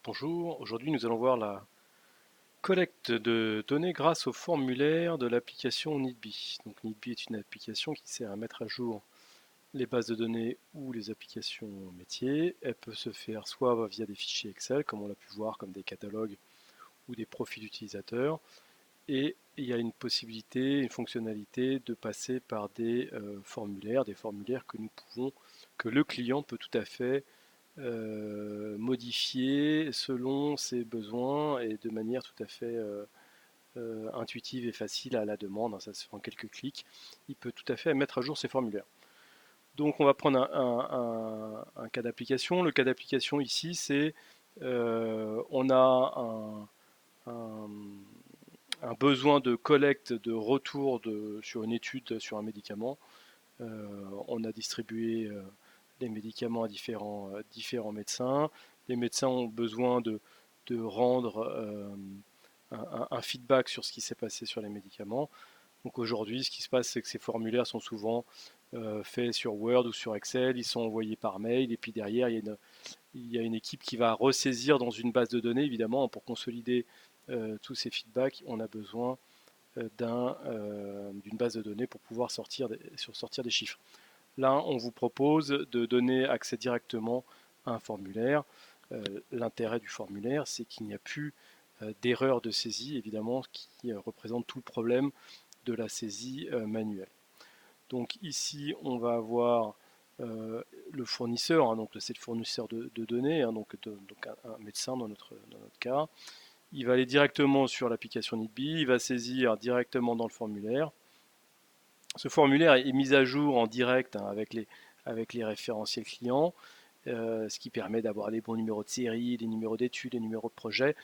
Bonjour, aujourd'hui nous allons voir la collecte de données grâce au formulaire de l'application Neatbee. Donc Neatbee est une application qui sert à mettre à jour les bases de données ou les applications métiers. Elle peut se faire soit via des fichiers Excel, comme on l'a pu voir, comme des catalogues ou des profils utilisateurs. Et il y a une possibilité, une fonctionnalité de passer par des formulaires que le client peut tout à fait modifier selon ses besoins et de manière tout à fait intuitive et facile à la demande, hein, ça se fait en quelques clics. Il peut tout à fait mettre à jour ses formulaires. Donc on va prendre un cas d'application. Le cas d'application ici, c'est on a un, un besoin de collecte de retour sur une étude sur un médicament. On a distribué les médicaments à différents médecins. Les médecins ont besoin de rendre un feedback sur ce qui s'est passé sur les médicaments. Donc aujourd'hui, ce qui se passe, c'est que ces formulaires sont souvent faits sur Word ou sur Excel, ils sont envoyés par mail, et puis derrière, il y a une équipe qui va ressaisir dans une base de données, évidemment, pour consolider tous ces feedbacks, on a besoin d'une base de données pour pouvoir sortir des chiffres. Là, on vous propose de donner accès directement à un formulaire. L'intérêt du formulaire, c'est qu'il n'y a plus d'erreur de saisie, évidemment, qui représente tout le problème de la saisie manuelle. Donc ici, on va avoir le fournisseur, hein, donc c'est le fournisseur de données, hein, donc un médecin dans notre cas. Il va aller directement sur l'application Neatbee, il va saisir directement dans le formulaire. Ce formulaire est mis à jour en direct, hein, avec les référentiels clients, ce qui permet d'avoir les bons numéros de série, les numéros d'études, les numéros de projet.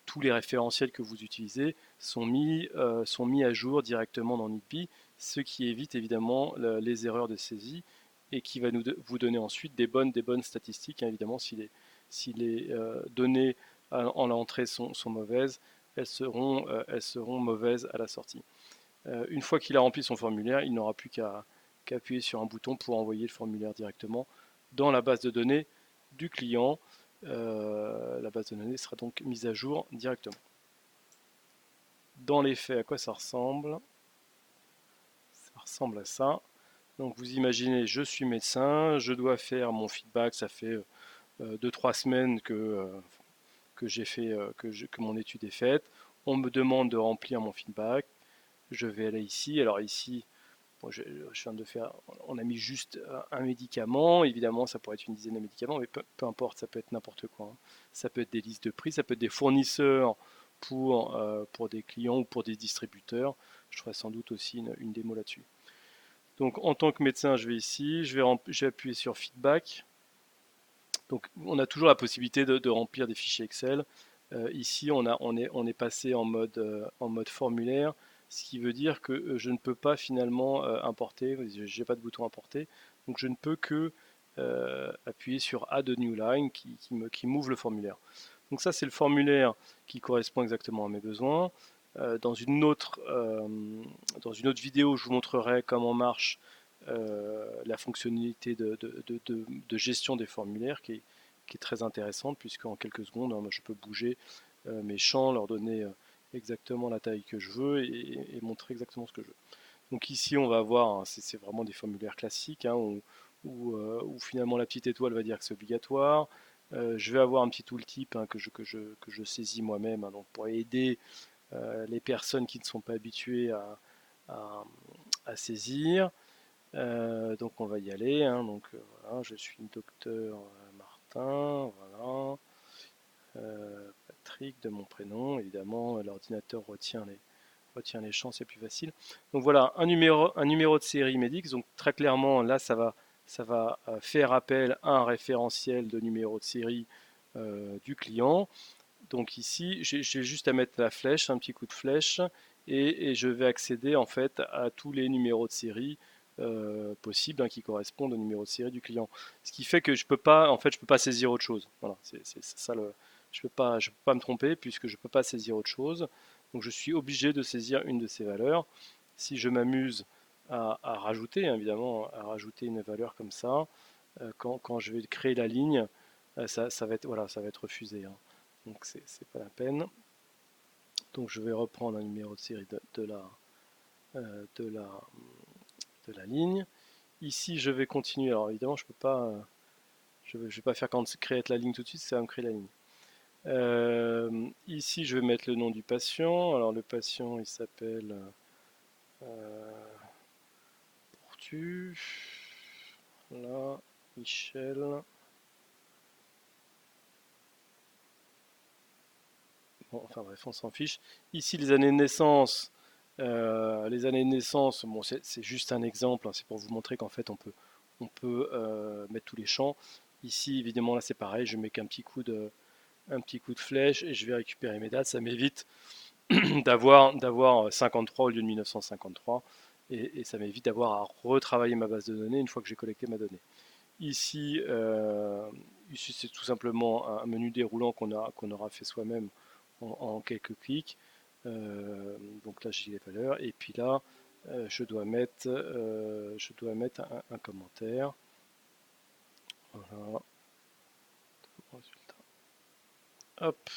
Tous les référentiels que vous utilisez sont mis à jour directement dans Neatbee, ce qui évite évidemment les erreurs de saisie et qui va vous donner ensuite des bonnes statistiques, hein, évidemment, si les données en l'entrée sont mauvaises, elles seront mauvaises à la sortie. Une fois qu'il a rempli son formulaire, il n'aura plus qu'à appuyer sur un bouton pour envoyer le formulaire directement dans la base de données du client. La base de données sera donc mise à jour directement. Dans les faits, à quoi ça ressemble? Ça ressemble à ça. Donc vous imaginez, je suis médecin, je dois faire mon feedback, ça fait 2-3 semaines que j'ai fait, que mon étude est faite. On me demande de remplir mon feedback. Je vais aller ici. Alors ici, bon, je viens de faire, on a mis juste un médicament. Évidemment, ça pourrait être une dizaine de médicaments, mais peu importe, ça peut être n'importe quoi, hein. Ça peut être des listes de prix, ça peut être des fournisseurs pour des clients ou pour des distributeurs. Je ferai sans doute aussi une démo là-dessus. Donc en tant que médecin, je vais ici, je vais appuyer sur feedback. Donc on a toujours la possibilité de remplir des fichiers Excel. Ici, on est passé en mode formulaire, ce qui veut dire que je ne peux pas finalement importer, je n'ai pas de bouton importer, donc je ne peux que appuyer sur Add a New Line qui m'ouvre le formulaire. Donc ça, c'est le formulaire qui correspond exactement à mes besoins. Dans une autre vidéo, je vous montrerai comment marche la fonctionnalité de gestion des formulaires qui est très intéressante, puisqu'en quelques secondes, hein, je peux bouger mes champs, leur donner exactement la taille que je veux et montrer exactement ce que je veux. Donc ici, on va voir, hein, c'est vraiment des formulaires classiques, hein, où finalement la petite étoile va dire que c'est obligatoire. Je vais avoir un petit tooltip, hein, que je saisis moi-même, hein, donc pour aider les personnes qui ne sont pas habituées à, à saisir. Donc on va y aller, hein, donc voilà, je suis docteur Martin, voilà. Patrick de mon prénom, évidemment, l'ordinateur retient les champs, c'est plus facile. Donc voilà, un numéro de série Medix. Donc très clairement, là, ça va faire appel à un référentiel de numéro de série du client. Donc ici, j'ai juste à mettre la flèche, un petit coup de flèche, et je vais accéder en fait à tous les numéros de série possibles, hein, qui correspondent au numéro de série du client. Ce qui fait que je peux pas, en fait, je peux pas saisir autre chose. Voilà, c'est ça je peux pas me tromper puisque je peux pas saisir autre chose. Donc je suis obligé de saisir une de ces valeurs. Si je m'amuse à rajouter, hein, évidemment, à rajouter une valeur comme ça, quand je vais créer la ligne, ça va être, voilà, ça va être refusé, hein. donc c'est pas la peine. Donc je vais reprendre un numéro de série de la ligne. Ici je vais continuer, alors évidemment je peux pas, je vais pas faire créer la ligne tout de suite, ça va me créer la ligne. Ici je vais mettre le nom du patient, alors le patient il s'appelle Portu, là, Michel. Bon, enfin bref, on s'en fiche. Ici, les années de naissance. Bon, c'est juste un exemple, hein, c'est pour vous montrer qu'en fait, on peut mettre tous les champs. Ici, évidemment, là, c'est pareil. Je mets un petit coup de flèche et je vais récupérer mes dates. Ça m'évite d'avoir 53 au lieu de 1953. Et ça m'évite d'avoir à retravailler ma base de données une fois que j'ai collecté ma donnée. Ici, c'est tout simplement un menu déroulant qu'on aura fait soi-même en quelques clics. Donc là j'ai les valeurs et puis là je dois mettre un commentaire. Voilà. Résultat. Hop.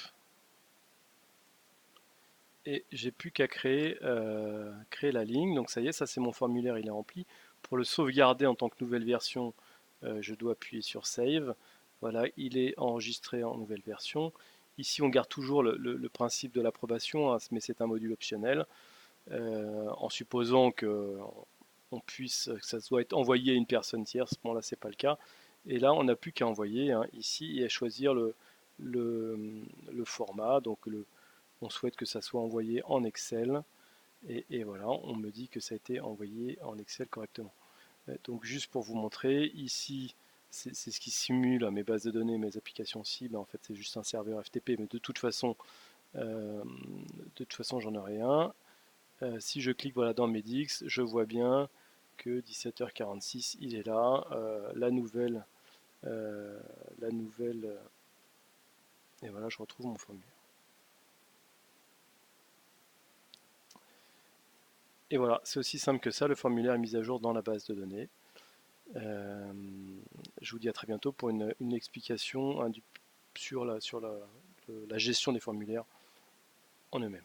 Et j'ai plus qu'à créer la ligne. Donc ça y est, ça c'est mon formulaire, il est rempli. Pour le sauvegarder en tant que nouvelle version, je dois appuyer sur Save. Voilà, il est enregistré en nouvelle version. Ici, on garde toujours le principe de l'approbation, hein, mais c'est un module optionnel. En supposant que ça doit être envoyé à une personne tierce. Bon, là, c'est pas le cas. Et là, on n'a plus qu'à envoyer, hein, ici et à choisir le, le format. Donc, on souhaite que ça soit envoyé en Excel. Et voilà, on me dit que ça a été envoyé en Excel correctement. Donc, juste pour vous montrer, ici, c'est ce qui simule mes bases de données, mes applications cibles. En fait, c'est juste un serveur FTP, mais de toute façon, j'en aurai un. Si je clique voilà, dans Medix, je vois bien que 17h46, il est là. La nouvelle, et voilà, je retrouve mon formulaire. Et voilà, c'est aussi simple que ça, le formulaire est mis à jour dans la base de données. Je vous dis à très bientôt pour une explication sur la gestion des formulaires en eux-mêmes.